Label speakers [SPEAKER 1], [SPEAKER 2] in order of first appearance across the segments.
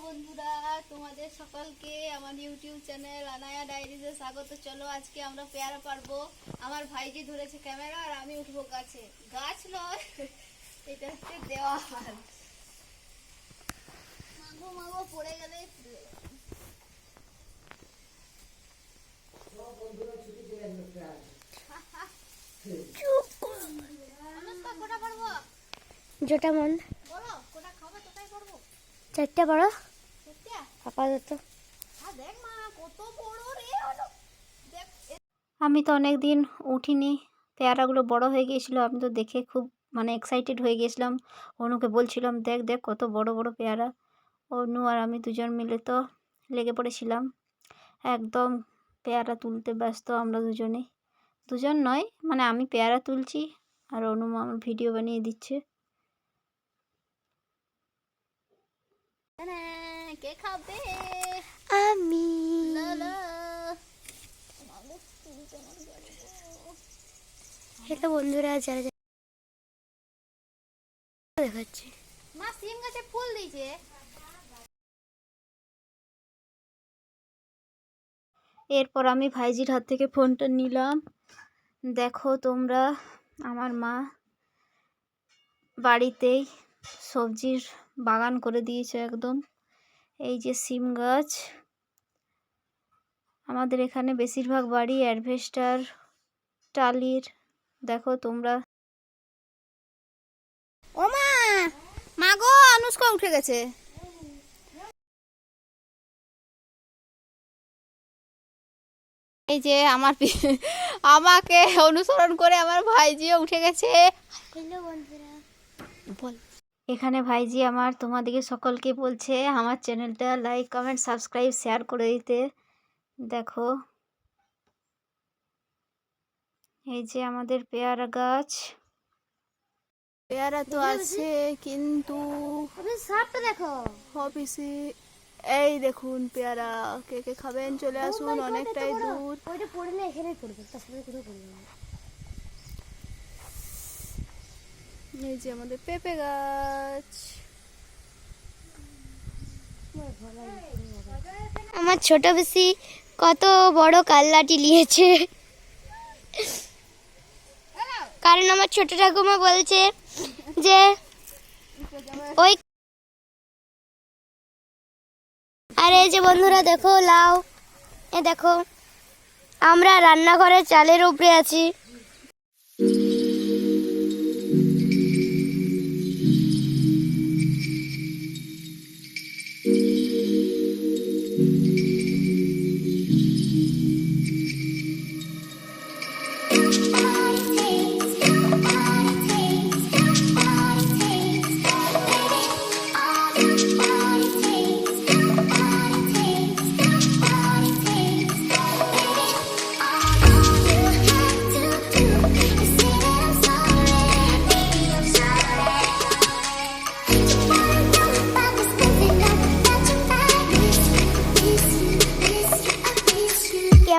[SPEAKER 1] বন্ধুরা, তোমাদের সকলকে আমার ইউটিউব চ্যানেল আনায়া ডায়েরিজে স্বাগত। চলো আজকে আমরা পেয়ারা পারবো। আমার ভাইজি ধরেছে ক্যামেরা আর আমি উঠবো গাছে। গাছ নয়, এটা হচ্ছে দেওয়াল। মাগো মাগো পড়ে গেলে
[SPEAKER 2] যেটা মন
[SPEAKER 1] বলো কোটা খাবে কোথায় করবো?
[SPEAKER 2] চারটা বড়
[SPEAKER 1] সত্যি
[SPEAKER 2] আপাতত।
[SPEAKER 1] দেখ মা কত বড় রে হলো। দেখ
[SPEAKER 2] আমি তো অনেক দিন উঠিনি, পেয়ারাগুলো বড় হয়ে গিয়েছিল। আমি তো দেখে খুব এক্সাইটেড হয়ে গেছিলাম। অনুকে বলছিলাম দেখ দেখ কত বড় বড় পেয়ারা। অনু আর আমি দুজন মিলে তো লেগে পড়েছিলাম, একদম পেয়ারা তুলতে ব্যস্ত আমরা দুজনেই। দুজন নয়, আমি পেয়ারা তুলছি আর অনু আমার ভিডিও বানিয়ে দিচ্ছে।
[SPEAKER 1] কে খাবে?
[SPEAKER 2] আমি এটা বন্ধুরা যারা যারা দেখাচ্ছে।
[SPEAKER 1] মা সিম গাছে ফুল দিয়েছে।
[SPEAKER 2] এরপর আমি ভাইজির হাত থেকে ফোনটা নিলাম। দেখো তোমরা, আমার মা বাড়িতেই সবজির বাগান করে দিয়েছে একদম। এই যে সিম গাছ, আমাদের এখানে বেশিরভাগ বাড়ি অ্যাডভেস্টার টালির। দেখো তোমরা।
[SPEAKER 1] ও মা, মা গো অনুষ্কা উঠে গেছে। এই যে আমাকে অনুসরণ করে আমার ভাইজিও উঠে গেছে।
[SPEAKER 2] হ্যালো বন্ধুরা,
[SPEAKER 1] বল।
[SPEAKER 2] এখানে ভাইজি আমার তোমাদেরকে সকলকে বলছে আমার চ্যানেলটা লাইক কমেন্ট সাবস্ক্রাইব শেয়ার করে দিতে। দেখো এই যে আমাদের পেয়ারা গাছ।
[SPEAKER 1] পেয়ারা তো আছে কিন্তু
[SPEAKER 2] সাপটা দেখো
[SPEAKER 1] অফিসে। এই দেখুন পেয়ারা, কে কে খাবেন চলে আসুন, অনেকটাই দূর।
[SPEAKER 2] ওইটা পড়লে এখানেই পড়বে, তার সাথে কোথাও পড়বে না।
[SPEAKER 1] এই যে আমাদের পেঁপে গাছ।
[SPEAKER 2] আমার ছোট বেশি কত বড় কাল্লাটি নিয়েছে, কারণ আমার ছোট ঠাকুমা বলছে যে ওই। আর এই যে বন্ধুরা দেখো লাউ, এ দেখো আমরা রান্নাঘরের চালের উপরে আছি।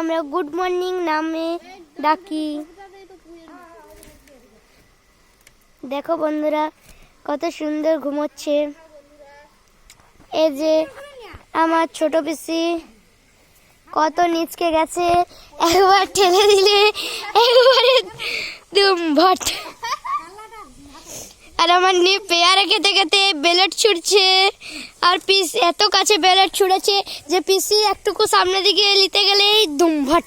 [SPEAKER 2] আমরা গুড মর্নিং নামে ডাকি। দেখো বন্ধুরা কত সুন্দর ঘুমোচ্ছে। এই যে আমার ছোট পিসি কত নিচকে গেছে, একবার ঠেলে দিলে একবারে দুম ভট। আর আমার নিয়ে পেয়ারা খেতে খেতে বেলেট ছুটছে, আর পিস এত কাছে বেলেট ছুঁড়েছে যে পিসি একটুকু সামনে দিকে নিতে গেলেই দুম ভট।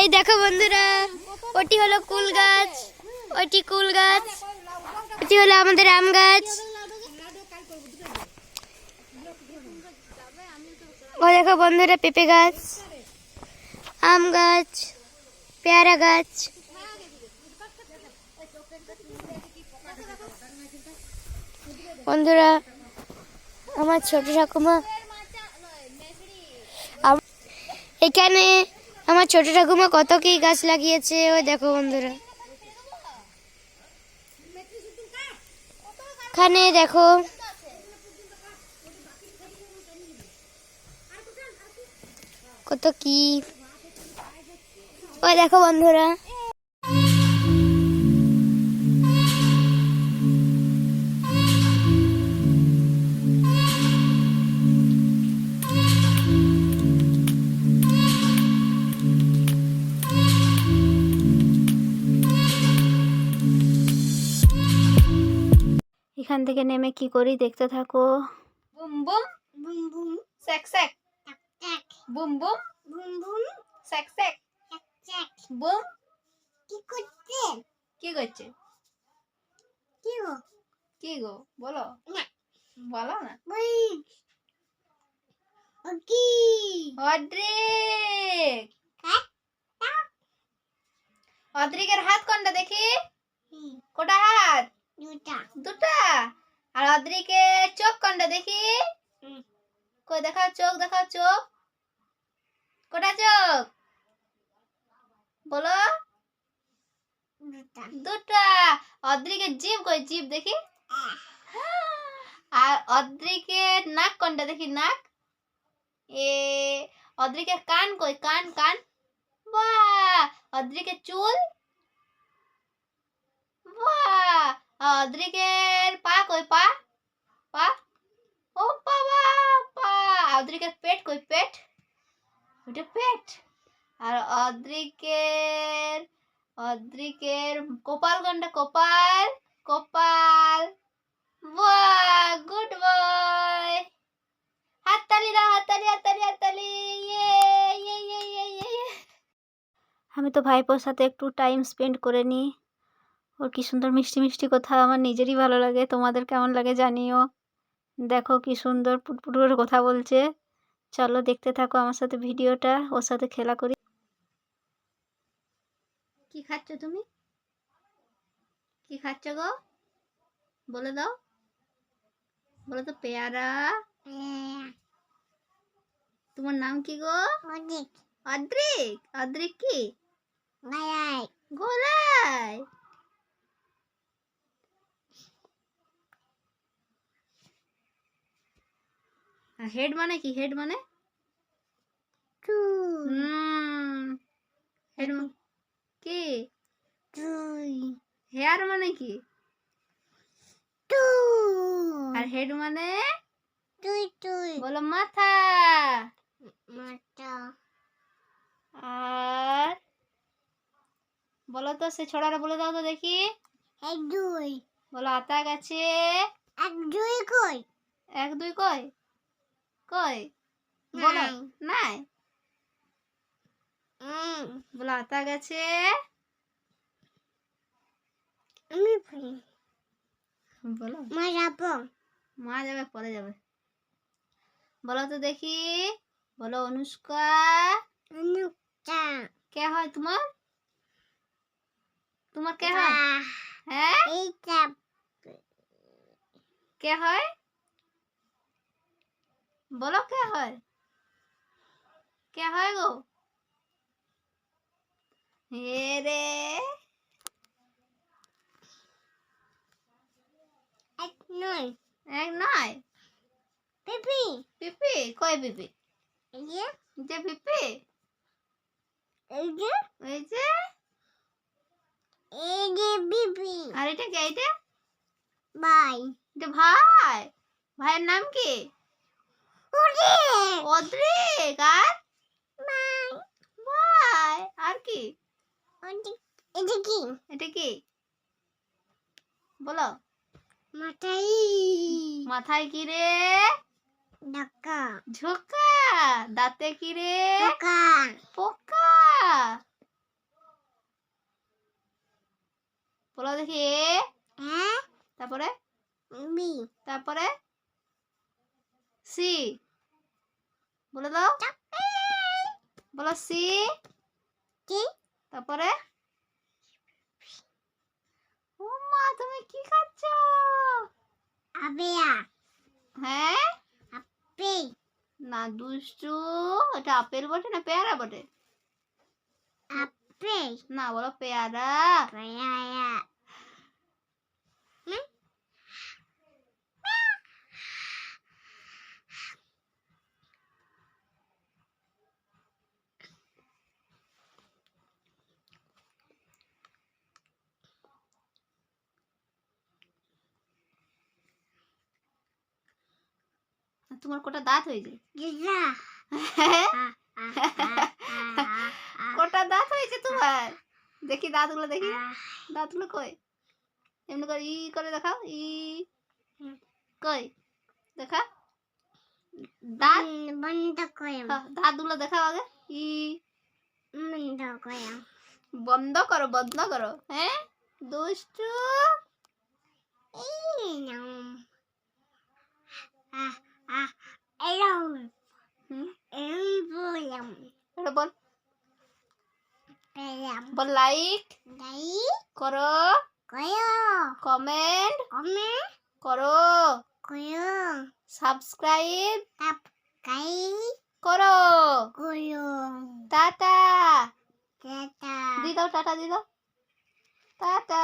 [SPEAKER 2] এই দেখো বন্ধুরা, ওটি হলো কুল গাছ, ওটি কুল গাছ, ওটি হলো আমাদের আম গাছ। ও দেখো বন্ধুরা পেঁপে গাছ, আম গাছ, পেয়ারা গাছ। বন্ধুরা আমার ছোট ঠাকুমা, এখানে আমার ছোট ঠাকুমা কত কি গাছ লাগিয়েছে। ওই দেখো বন্ধুরা, এখানে দেখো কত কি। ওই দেখো বন্ধুরা, থেকে নেমে কি করি দেখতে থাকো।
[SPEAKER 1] বুম বুম
[SPEAKER 3] বুম বুম
[SPEAKER 1] স্যাক স্যাক,
[SPEAKER 3] টাক টাক
[SPEAKER 1] বুম বুম
[SPEAKER 3] বুম বুম
[SPEAKER 1] স্যাক স্যাক,
[SPEAKER 3] টাক টাক।
[SPEAKER 1] বুম।
[SPEAKER 3] কি করছেন?
[SPEAKER 1] কি করছে?
[SPEAKER 3] কি গো?
[SPEAKER 1] কি গো বলো,
[SPEAKER 3] না
[SPEAKER 1] বলো না।
[SPEAKER 3] ওই ওকি
[SPEAKER 1] অদ্রিক,
[SPEAKER 3] হ্যাঁ
[SPEAKER 1] অদ্রিকের হাত কোনটা দেখি?
[SPEAKER 3] হুম,
[SPEAKER 1] কোটা হাত?
[SPEAKER 3] দুটা
[SPEAKER 1] দুটা। আর অদ্রিকের চোখ কোনটা দেখি?
[SPEAKER 3] হুম,
[SPEAKER 1] কই দেখাও চোখ, দেখাও চোখ। কোটা চোখ বলো?
[SPEAKER 3] দুটা
[SPEAKER 1] দুটা। অদ্রিকের জিভ কই? জিভ দেখি। আর অদ্রিকের নাক কোনটা দেখি? নাক। এ অদ্রিকের কান কই? কান কান। বাহ। অদ্রিকের চুল। বাহ। আর অদ্রিকের পা কই? পা পা। ও বাবা পা। অদ্রিকের পেট কই? পেট। ওটা পেট। আর অদ্রিকের অদ্রিকের কপাল কোনটা? কপাল কপাল। বাহ, গুড বয়। হাততালি দাও, হাততালি হাততালি হাততালি। ইয়ে ইয়ে ইয়ে ইয়ে ইয়ে।
[SPEAKER 2] আমি তো ভাইপোর সাথে একটু টাইম স্পেন্ড করে নিই। ওর কি সুন্দর মিষ্টি মিষ্টি কথা, আমার নিজেরই ভালো লাগে। তোমাদের কেমন লাগে জানিও। দেখো কি সুন্দর পুটপুট করে কথা বলছে। চলো দেখতে থাকো আমার সাথে ভিডিওটা, ওর সাথে খেলা করি।
[SPEAKER 1] কি খাচ্ছ তুমি? কি খাচ্ছ গো? বলে দাও, বলো তো। পেয়ারা। তোমার নাম কি গো?
[SPEAKER 3] অনেক
[SPEAKER 1] অদ্রিক। অদ্রিক কি?
[SPEAKER 3] গায়
[SPEAKER 1] গোলাই। হেড মানে কি? হেড মানে
[SPEAKER 3] তুই
[SPEAKER 1] হেড কি?
[SPEAKER 3] তুই
[SPEAKER 1] হেয়ার মানে কি?
[SPEAKER 3] তুই
[SPEAKER 1] আর হেড মানে?
[SPEAKER 3] তুই তুই
[SPEAKER 1] বলো মাথা।
[SPEAKER 3] মাতা
[SPEAKER 1] আর বলো তো, সে ছড়াটা বলে দাও তো দেখি।
[SPEAKER 3] এক দুই
[SPEAKER 1] বলো আতা গাছে
[SPEAKER 3] এক দুই কই
[SPEAKER 1] এক দুই কই? কই বলো।
[SPEAKER 3] নাই।
[SPEAKER 1] নাই। বলো আতা গাছে।
[SPEAKER 3] আমি ফ্রি
[SPEAKER 1] বলো।
[SPEAKER 3] মা যাবো
[SPEAKER 1] মা যাবে, পরে যাবে। বলো তো দেখি। বলো অনুষ্কা।
[SPEAKER 3] অনুটা
[SPEAKER 1] কে হয় তোমার? তোমার কে হয়? হ্যাঁ,
[SPEAKER 3] এইটা
[SPEAKER 1] কে হয়? বলো কে হয়? কে হয় গো? হে রে।
[SPEAKER 3] এক নয়
[SPEAKER 1] এক নয়।
[SPEAKER 3] পিপি
[SPEAKER 1] পিপি কই? পিপি
[SPEAKER 3] এই যে
[SPEAKER 1] যে পিপি
[SPEAKER 3] এই যে
[SPEAKER 1] ওই যে।
[SPEAKER 3] এই যে পিপি
[SPEAKER 1] আর এটা কে? এটা
[SPEAKER 3] বাই
[SPEAKER 1] এটা ভাই। ভাইয়ের নাম কি?
[SPEAKER 3] ওরে
[SPEAKER 1] অদ্রিক। আর
[SPEAKER 3] বাই
[SPEAKER 1] ভাই আর কি?
[SPEAKER 3] ওরে এটা কি
[SPEAKER 1] এটা কি বলো?
[SPEAKER 3] মাথায়
[SPEAKER 1] মাথায় কি রে?
[SPEAKER 3] ঢাকা
[SPEAKER 1] ঝোঁকা। দাঁতে কি রে?
[SPEAKER 3] ঢাকা
[SPEAKER 1] পোকা। বলো দেখি।
[SPEAKER 3] হ্যাঁ
[SPEAKER 1] তারপরে
[SPEAKER 3] বি
[SPEAKER 1] তারপরে সি বলে দাও। বলো সি।
[SPEAKER 3] কি
[SPEAKER 1] তারপরে ও মা, তুমি কি খাচ্ছ?
[SPEAKER 3] আবেয়া
[SPEAKER 1] হ্যাঁ
[SPEAKER 3] আপে
[SPEAKER 1] না, দুষ্টু। এটা আপেল বটে না পেয়ারা বটে?
[SPEAKER 3] আপে
[SPEAKER 1] না, বলো পেয়ারা।
[SPEAKER 3] পায়া
[SPEAKER 1] তোমার কটা দাঁত হয়েছে?
[SPEAKER 3] জিজা
[SPEAKER 1] কটা দাঁত হয়েছে তোমার? দেখি দাঁতগুলো দেখি। দাঁতগুলো কই? এমনি করে ই করে দেখাও। ই কই দেখা দাঁত
[SPEAKER 3] বন্ধ করো
[SPEAKER 1] হ্যাঁ, দাঁতগুলো দেখাও আগে ই
[SPEAKER 3] বন্ধ করো
[SPEAKER 1] বন্ধ করো হ্যাঁ দুষ্টু
[SPEAKER 3] এই নাও এরম
[SPEAKER 1] হুম
[SPEAKER 3] বললাম
[SPEAKER 1] এটা বল
[SPEAKER 3] পেলাম
[SPEAKER 1] বল লাইক
[SPEAKER 3] দাই
[SPEAKER 1] করো
[SPEAKER 3] করো
[SPEAKER 1] কমেন্ট
[SPEAKER 3] কমে
[SPEAKER 1] করো
[SPEAKER 3] করো
[SPEAKER 1] সাবস্ক্রাইব
[SPEAKER 3] তাপ কাই
[SPEAKER 1] করো
[SPEAKER 3] করো
[SPEAKER 1] টাটা
[SPEAKER 3] টাটা
[SPEAKER 1] দি দাও টাটা দি দাও টাটা